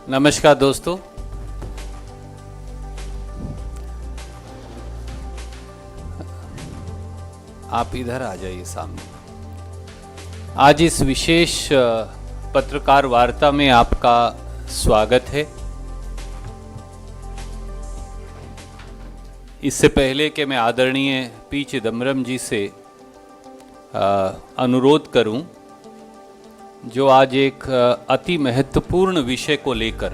नमस्कार दोस्तों, आप इधर आ जाइए सामने। आज इस विशेष पत्रकार वार्ता में आपका स्वागत है। इससे पहले कि मैं आदरणीय पी चिदम्बरम जी से अनुरोध करूं, जो आज एक अति महत्वपूर्ण विषय को लेकर,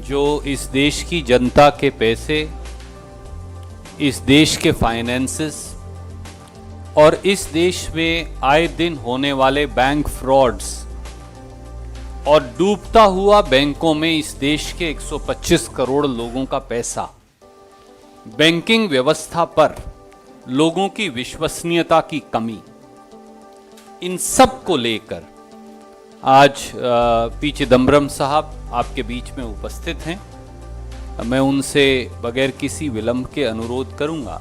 जो इस देश की जनता के पैसे, इस देश के फाइनेंसेस और इस देश में आए दिन होने वाले बैंक फ्रॉड्स और डूबता हुआ बैंकों में इस देश के 125 करोड़ लोगों का पैसा, बैंकिंग व्यवस्था पर लोगों की विश्वसनीयता की कमी, इन सब को लेकर आज पी चिदम्बरम साहब आपके बीच में उपस्थित हैं। मैं उनसे बगैर किसी विलंब के अनुरोध करूंगा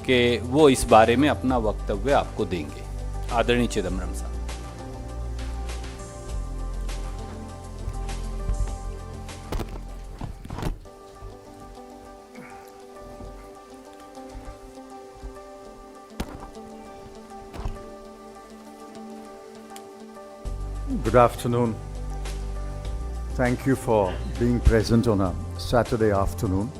कि वो इस बारे में अपना वक्तव्य आपको देंगे। आदरणीय चिदम्बरम साहब। Good afternoon. Thank you for being present on a Saturday afternoon.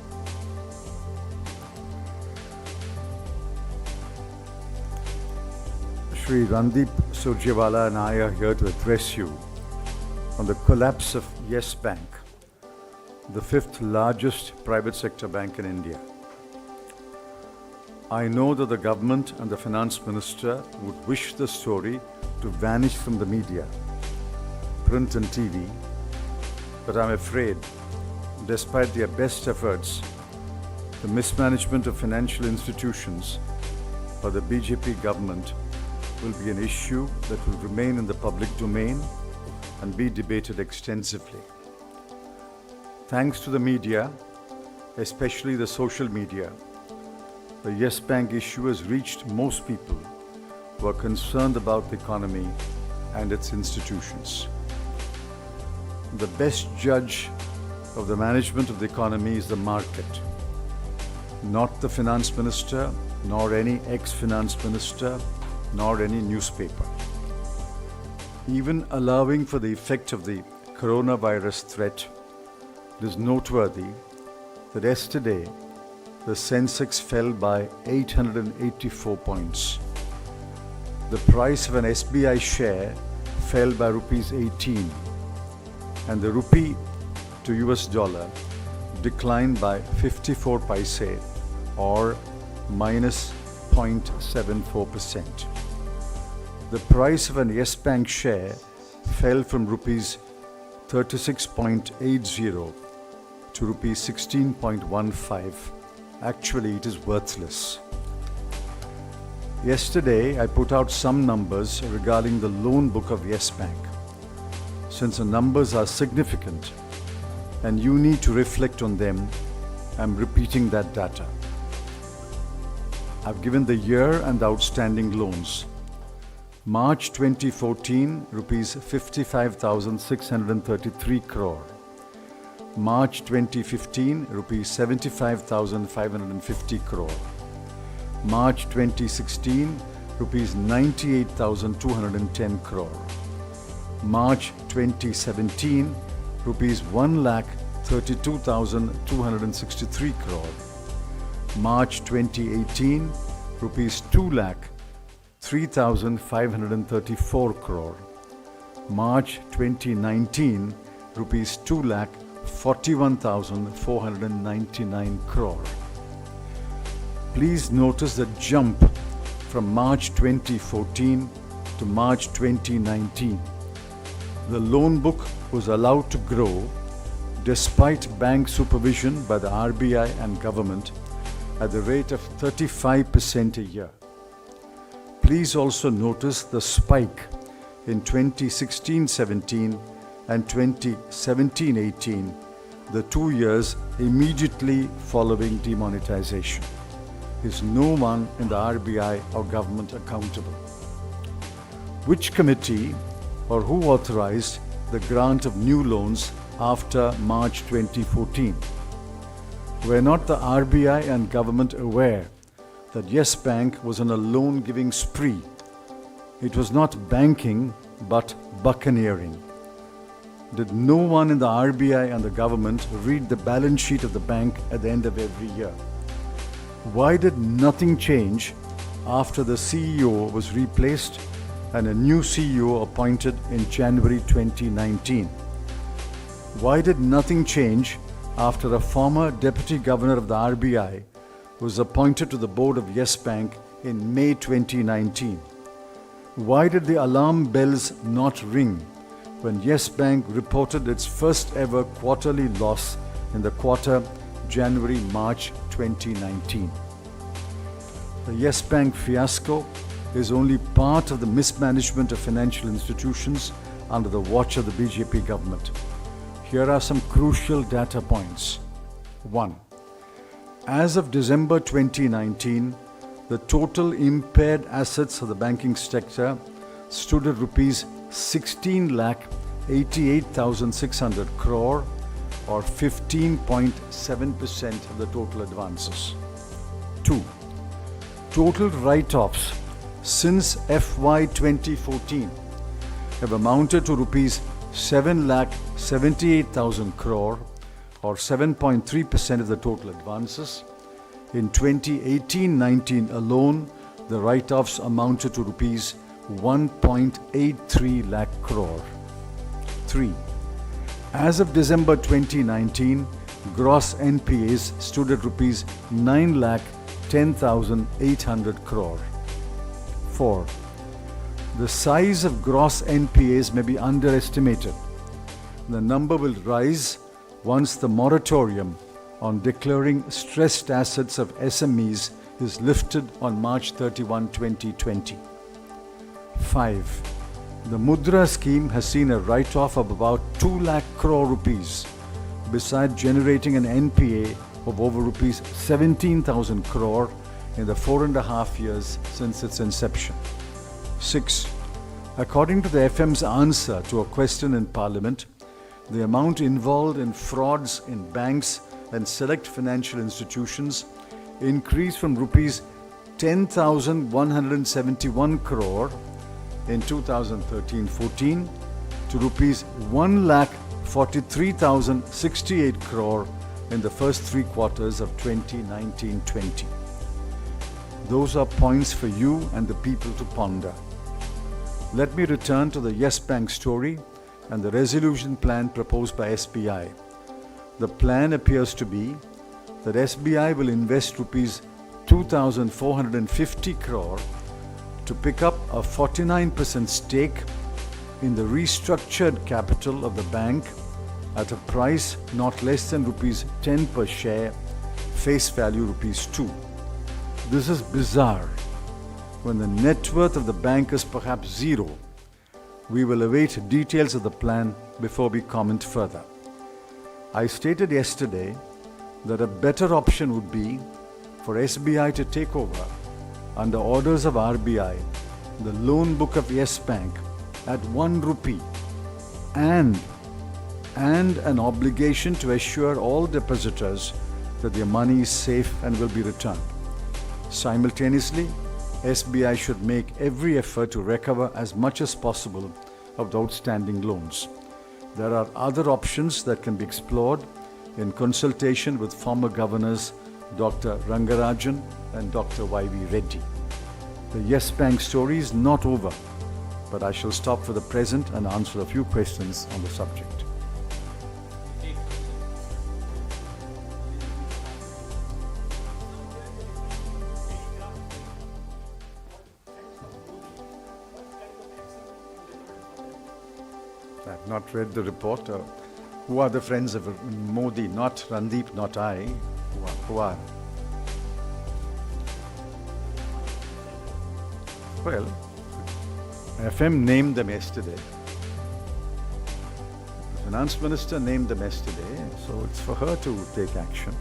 Shri Randeep, Surjewala and I are here to address you on the collapse of Yes Bank, the fifth largest private sector bank in India. I know that the government and the finance minister would wish the story to vanish from the media, print and TV, but I'm afraid, despite their best efforts, the mismanagement of financial institutions by the BJP government will be an issue that will remain in the public domain and be debated extensively. Thanks to the media, especially the social media, the Yes Bank issue has reached most people who are concerned about the economy and its institutions. The best judge of the management of the economy is the market, not the finance minister, nor any ex-finance minister, nor any newspaper. Even allowing for the effect of the coronavirus threat, it is noteworthy that yesterday the Sensex fell by 884 points. The price of an SBI share fell by rupees 18, and the rupee to US dollar declined by 54 paise or minus 0.74%. The price of an Yes Bank share fell from rupees 36.80 to rupees 16.15. Actually, it is worthless. Yesterday, I put out some numbers regarding the loan book of Yes Bank. Since the numbers are significant and you need to reflect on them, I'm repeating that data. I've given the year and the outstanding loans. March 2014, rupees 55,633 crore. March 2015, rupees 75,550 crore. March 2016, rupees 98,210 crore. March 2017, rupees 1,32,263 crore. March 2018, rupees 2,03,534 crore. March 2019, rupees 2,41,499 crore. Please notice the jump from March 2014 to March 2019. The loan book was allowed to grow despite bank supervision by the RBI and government at the rate of 35% a year. Please also notice the spike in 2016-17 and 2017-18, the 2 years immediately following demonetization. Is no one in the RBI or government accountable? Which committee or who authorized the grant of new loans after March 2014. Were not the RBI and government aware that Yes Bank was on a loan-giving spree? It was not banking, but buccaneering. Did no one in the RBI and the government read the balance sheet of the bank at the end of every year? Why did nothing change after the CEO was replaced and a new CEO appointed in January 2019? Why did nothing change after a former deputy governor of the RBI was appointed to the board of Yes Bank in May 2019? Why did the alarm bells not ring when Yes Bank reported its first ever quarterly loss in the quarter January-March 2019? The Yes Bank fiasco is only part of the mismanagement of financial institutions under the watch of the BJP government. Here are some crucial data points. 1. As of December 2019, the total impaired assets of the banking sector stood at rupees 16,88,600 crore or 15.7% of the total advances. 2. Total write-offs since FY 2014 have amounted to rupees 7,78,000 crore or 7.3% of the total advances. In 2018-19 alone, the write-offs amounted to rupees 1.83 lakh crore. 3. As of December 2019, gross NPAs stood at rupees 9,10,800 crore. 4. The size of gross NPAs may be underestimated. The number will rise once the moratorium on declaring stressed assets of SMEs is lifted on March 31, 2020. 5. The Mudra scheme has seen a write-off of about 2 lakh crore rupees, besides generating an NPA of over rupees 17,000 crore in the 4.5 years since its inception. 6. According to the FM's answer to a question in Parliament, the amount involved in frauds in banks and select financial institutions increased from rupees 10,171 crore in 2013-14 to rupees 1,43,068 crore in the first 3 quarters of 2019-20. Those are points for you and the people to ponder. Let me return to the Yes Bank story and the resolution plan proposed by SBI. The plan appears to be that SBI will invest rupees 2,450 crore to pick up a 49% stake in the restructured capital of the bank at a price not less than rupees 10 per share, face value rupees 2. This is bizarre when the net worth of the bank is perhaps zero. We will await details of the plan before we comment further. I stated yesterday that a better option would be for SBI to take over, under orders of RBI, the loan book of Yes Bank at 1 rupee and an obligation to assure all depositors that their money is safe and will be returned. Simultaneously, SBI should make every effort to recover as much as possible of the outstanding loans. There are other options that can be explored in consultation with former governors Dr. Rangarajan and Dr. Y.V. Reddy. The Yes Bank story is not over, but I shall stop for the present and answer a few questions on the subject. I have not read the report. Who are the friends of Modi? Not Randeep, not I. Who are? Well, FM named them yesterday. The Finance Minister named them yesterday, so it's for her to take action.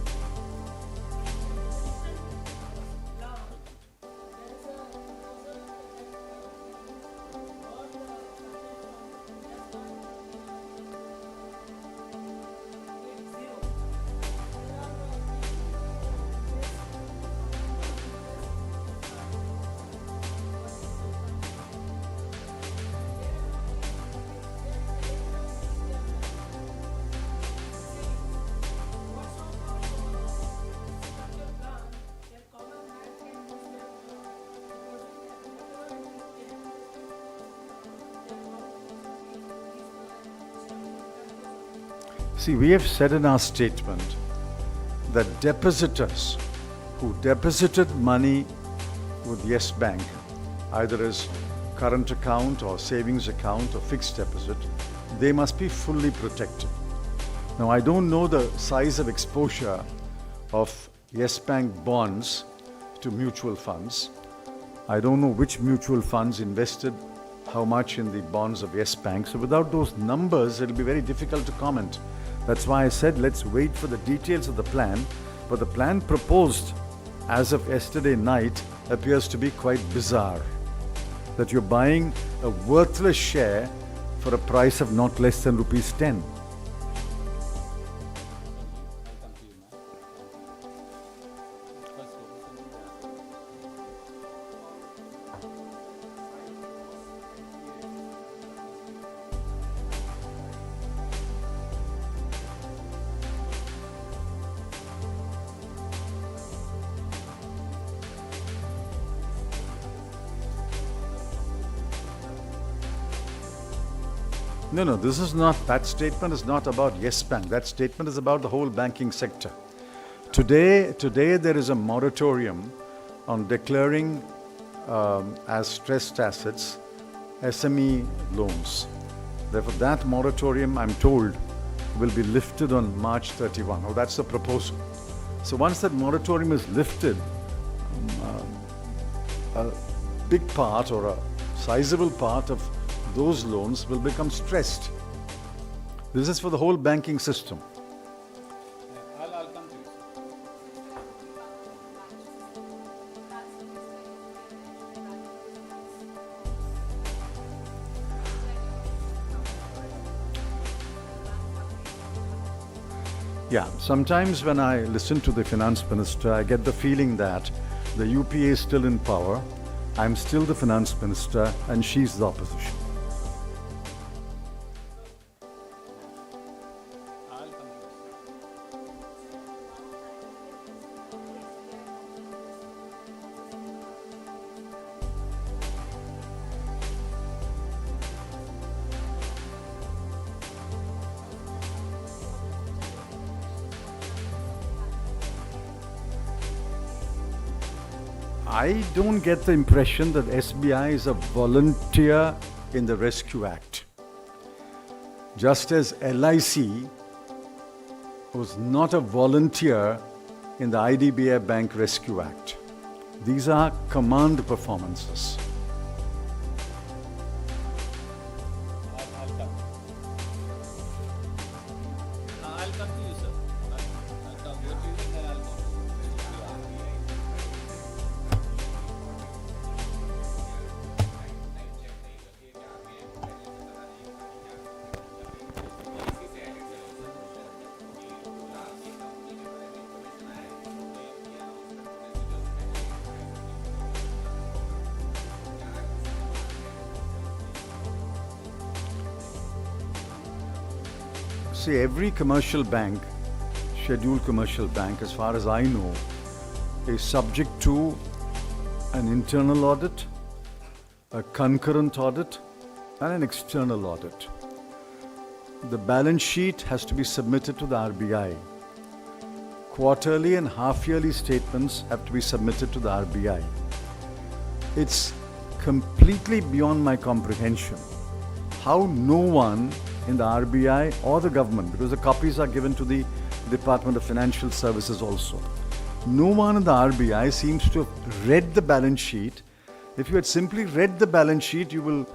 See, we have said in our statement that depositors who deposited money with Yes Bank, either as current account or savings account or fixed deposit, they must be fully protected. Now, I don't know the size of exposure of Yes Bank bonds to mutual funds. I don't know which mutual funds invested how much in the bonds of Yes Bank. So without those numbers, it'll be very difficult to comment. That's why I said let's wait for the details of the plan. But the plan proposed as of yesterday night appears to be quite bizarre. That you're buying a worthless share for a price of not less than rupees 10. No, this is not, that statement is not about Yes Bank. That statement is about the whole banking sector. Today there is a moratorium on declaring as stressed assets SME loans. Therefore, that moratorium, I'm told, will be lifted on March 31. Oh, that's the proposal. So once that moratorium is lifted, a big part or a sizable part of those loans will become stressed. This is for the whole banking system. I'll come to you. Yeah, sometimes when I listen to the finance minister, I get the feeling that the UPA is still in power, I'm still the finance minister, and she's the opposition. I'll come to you. I don't get the impression that SBI is a volunteer in the Rescue Act. Just as LIC was not a volunteer in the IDBI Bank Rescue Act. These are command performances. I'll come. I'll come to you, sir. I'll come to you and then I'll come. See, every commercial bank, scheduled commercial bank, as far as I know, is subject to an internal audit, a concurrent audit, and an external audit. The balance sheet has to be submitted to the RBI. Quarterly and half-yearly statements have to be submitted to the RBI. It's completely beyond my comprehension how no one in the RBI or the government, because the copies are given to the Department of Financial Services also. No one in the RBI seems to have read the balance sheet. If you had simply read the balance sheet, you will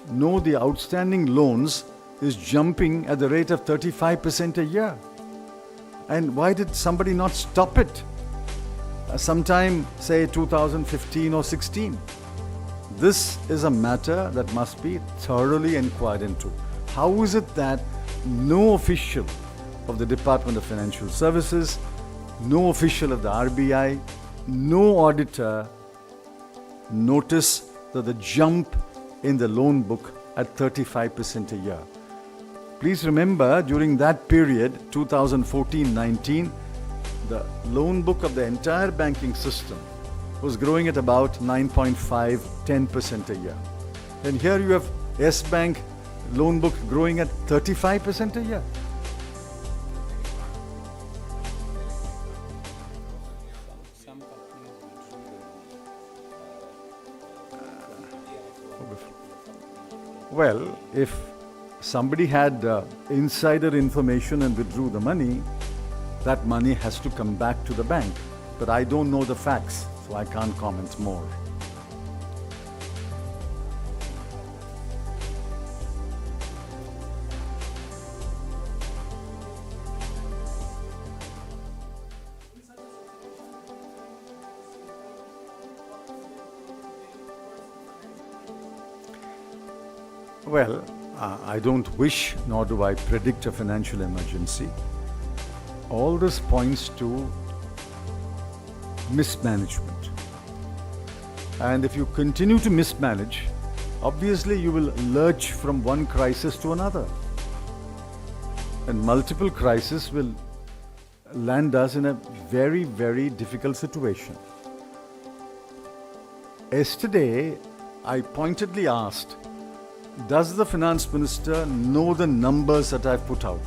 know the outstanding loans is jumping at the rate of 35% a year. And why did somebody not stop it? Sometime, say 2015 or 16. This is a matter that must be thoroughly inquired into. How is it that no official of the Department of Financial Services, no official of the RBI, no auditor notice that the jump in the loan book at 35% a year? Please remember, during that period, 2014-19, the loan book of the entire banking system was growing at about 9.5, 10% a year. And here you have Yes Bank loan book growing at 35% a year. Well, if somebody had insider information and withdrew the money, that money has to come back to the bank. But I don't know the facts, so I can't comment more. Well, I don't wish nor do I predict a financial emergency. All this points to mismanagement. And if you continue to mismanage, obviously you will lurch from one crisis to another. And multiple crises will land us in a very, very difficult situation. Yesterday, I pointedly asked, does the finance minister know the numbers that I've put out?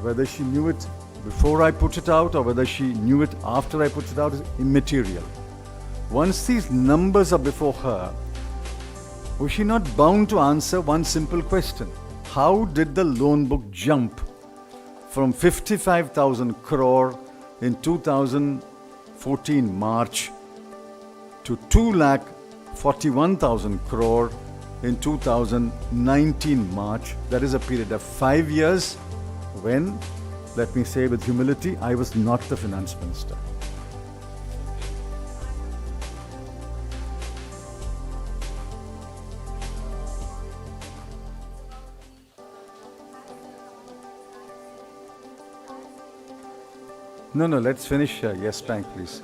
Whether she knew it before I put it out or whether she knew it after I put it out is immaterial. Once these numbers are before her, was she not bound to answer one simple question? How did the loan book jump from 55,000 crore in 2014 March to 2,41,000 crore in 2019 March? That is a period of 5 years when, let me say with humility, I was not the finance minister. No, let's finish Yes Bank, please.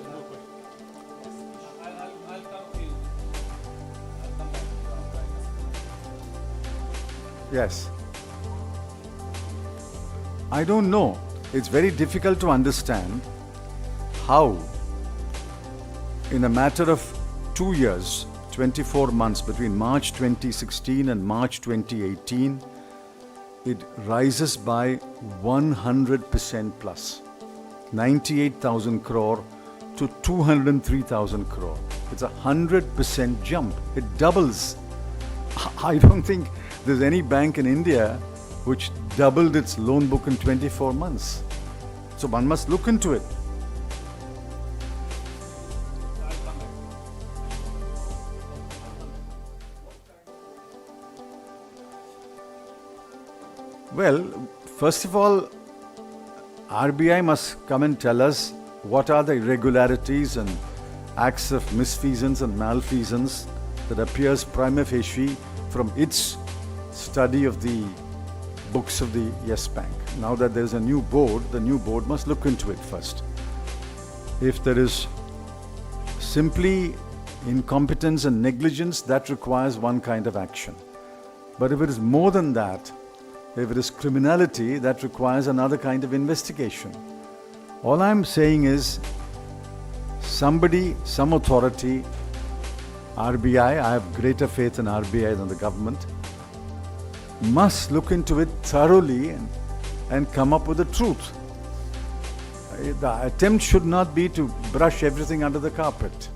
Yes. I don't know. It's very difficult to understand how, in a matter of 2 years, 24 months between March 2016 and March 2018, it rises by 100% plus. 98,000 crore to 203,000 crore. It's a 100% jump. It doubles. I don't think there's any bank in India which doubled its loan book in 24 months. So one must look into it. Well, first of all, RBI must come and tell us what are the irregularities and acts of misfeasance and malfeasance that appears prima facie from its study of the books of the Yes Bank. Now that there's a new board, the new board must look into it first. If there is simply incompetence and negligence, that requires one kind of action. But if it is more than that, if it is criminality, that requires another kind of investigation. All I'm saying is, somebody, some authority, RBI, I have greater faith in RBI than the government, must look into it thoroughly and come up with the truth. The attempt should not be to brush everything under the carpet.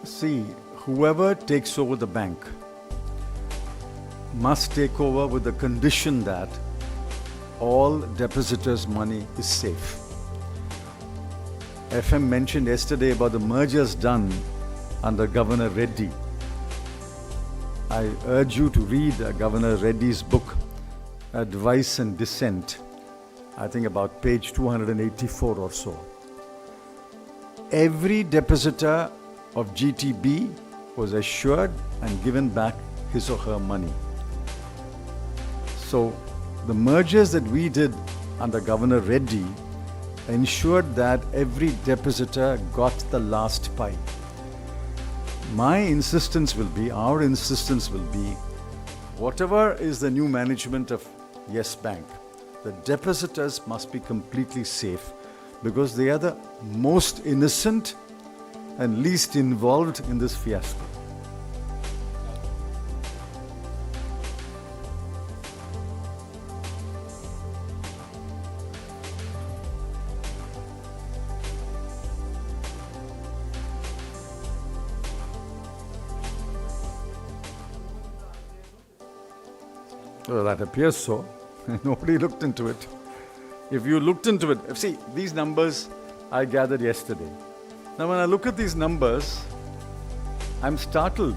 See, whoever takes over the bank must take over with the condition that all depositors' money is safe. FM mentioned yesterday about the mergers done under Governor Reddy. I urge you to read Governor Reddy's book, Advice and Dissent, I think about page 284 or so. Every depositor of GTB was assured and given back his or her money. So the mergers that we did under Governor Reddy ensured that every depositor got the last pie. My insistence will be, our insistence will be, whatever is the new management of Yes Bank, the depositors must be completely safe because they are the most innocent and least involved in this fiasco. Well, that appears so. Nobody looked into it. If you looked into it, see, these numbers I gathered yesterday. Now, when I look at these numbers, I'm startled.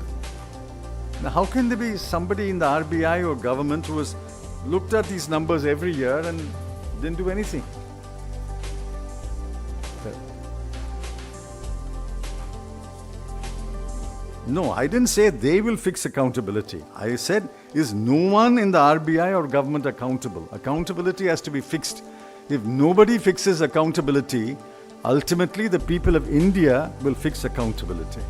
Now, how can there be somebody in the RBI or government who has looked at these numbers every year and didn't do anything? No, I didn't say they will fix accountability. I said, is no one in the RBI or government accountable? Accountability has to be fixed. If nobody fixes accountability, ultimately the people of India will fix accountability.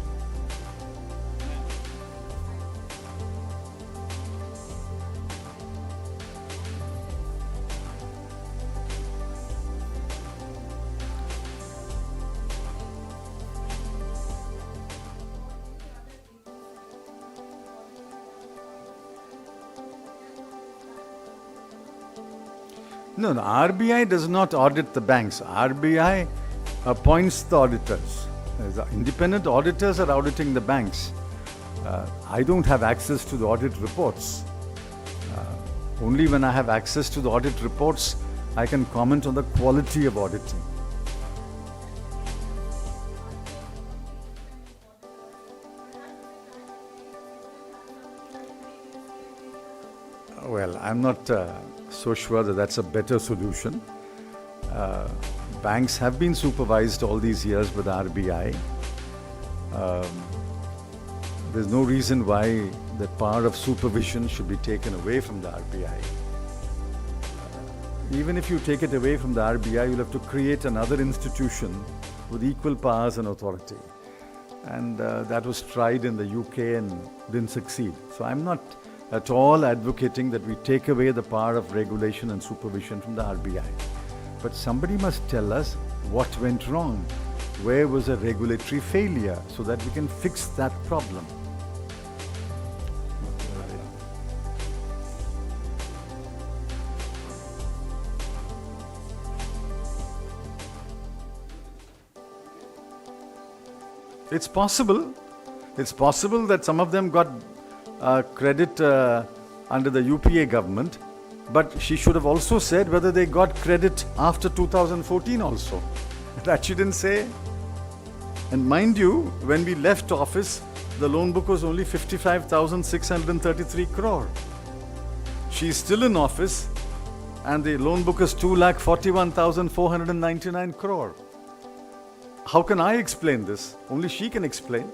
No, the RBI does not audit the banks. RBI appoints the auditors. The independent auditors are auditing the banks. I don't have access to the audit reports. Only when I have access to the audit reports, I can comment on the quality of auditing. Well, I'm not so sure that that's a better solution. Banks have been supervised all these years by the RBI. There's no reason why the power of supervision should be taken away from the RBI. Even if you take it away from the RBI, you'll have to create another institution with equal powers and authority. And that was tried in the UK and didn't succeed. So I'm not at all advocating that we take away the power of regulation and supervision from the RBI. But somebody must tell us what went wrong, where was a regulatory failure, so that we can fix that problem. It's possible. It's possible that some of them got credit under the UPA government, but she should have also said whether they got credit after 2014 also. That she didn't say. And mind you, when we left office, the loan book was only 55,633 crore. She's still in office and the loan book is 2,41,499 crore. How can I explain this? Only she can explain.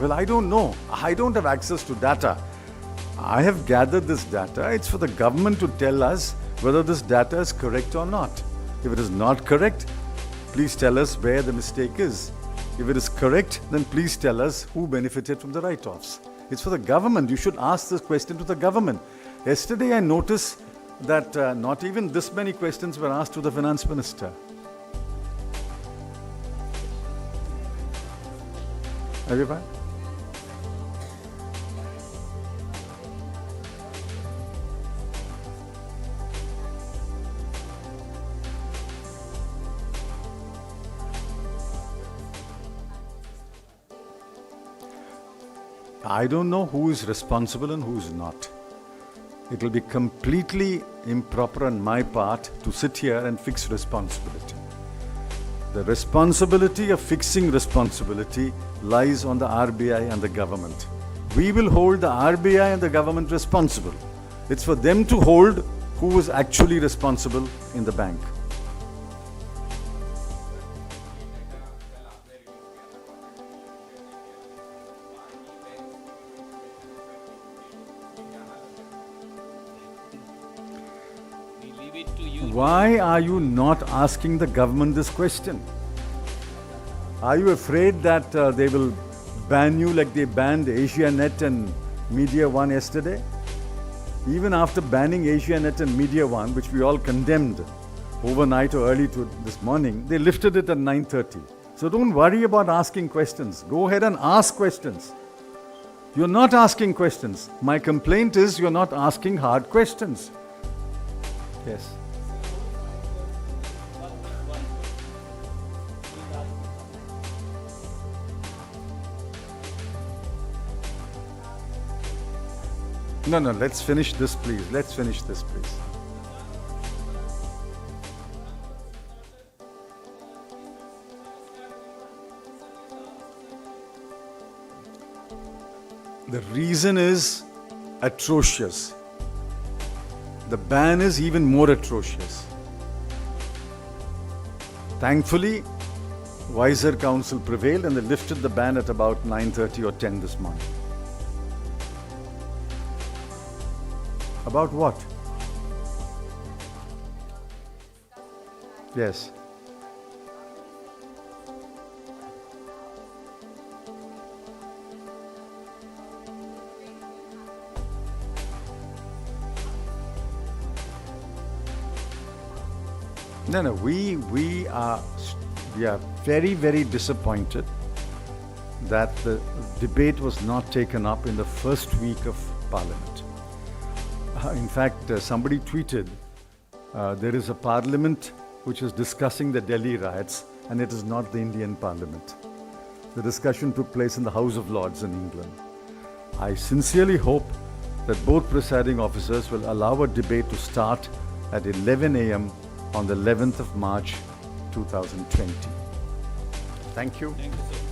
Well, I don't know. I don't have access to data. I have gathered this data. It's for the government to tell us whether this data is correct or not. If it is not correct, please tell us where the mistake is. If it is correct, then please tell us who benefited from the write-offs. It's for the government. You should ask this question to the government. Yesterday I noticed that not even this many questions were asked to the finance minister. Everybody? I don't know who is responsible and who is not. It will be completely improper on my part to sit here and fix responsibility. The responsibility of fixing responsibility lies on the RBI and the government. We will hold the RBI and the government responsible. It's for them to hold who was actually responsible in the bank. Why are you not asking the government this question? Are you afraid that they will ban you like they banned Asianet and Media One yesterday? Even after banning Asianet and Media One, which we all condemned overnight or early to this morning, they lifted it at 9:30. So don't worry about asking questions. Go ahead and ask questions. You're not asking questions. My complaint is you're not asking hard questions. Yes. No, let's finish this, please. Let's finish this, please. The reason is atrocious. The ban is even more atrocious. Thankfully, wiser counsel prevailed and they lifted the ban at about 9:30 or 10 this morning. About what? Yes. No, we are very, very disappointed that the debate was not taken up in the first week of Parliament. In fact, somebody tweeted, there is a parliament which is discussing the Delhi riots, and it is not the Indian Parliament. The discussion took place in the House of Lords in England. I sincerely hope that both presiding officers will allow a debate to start at 11 a.m. on the 11th of March 2020. Thank you. Thank you, sir.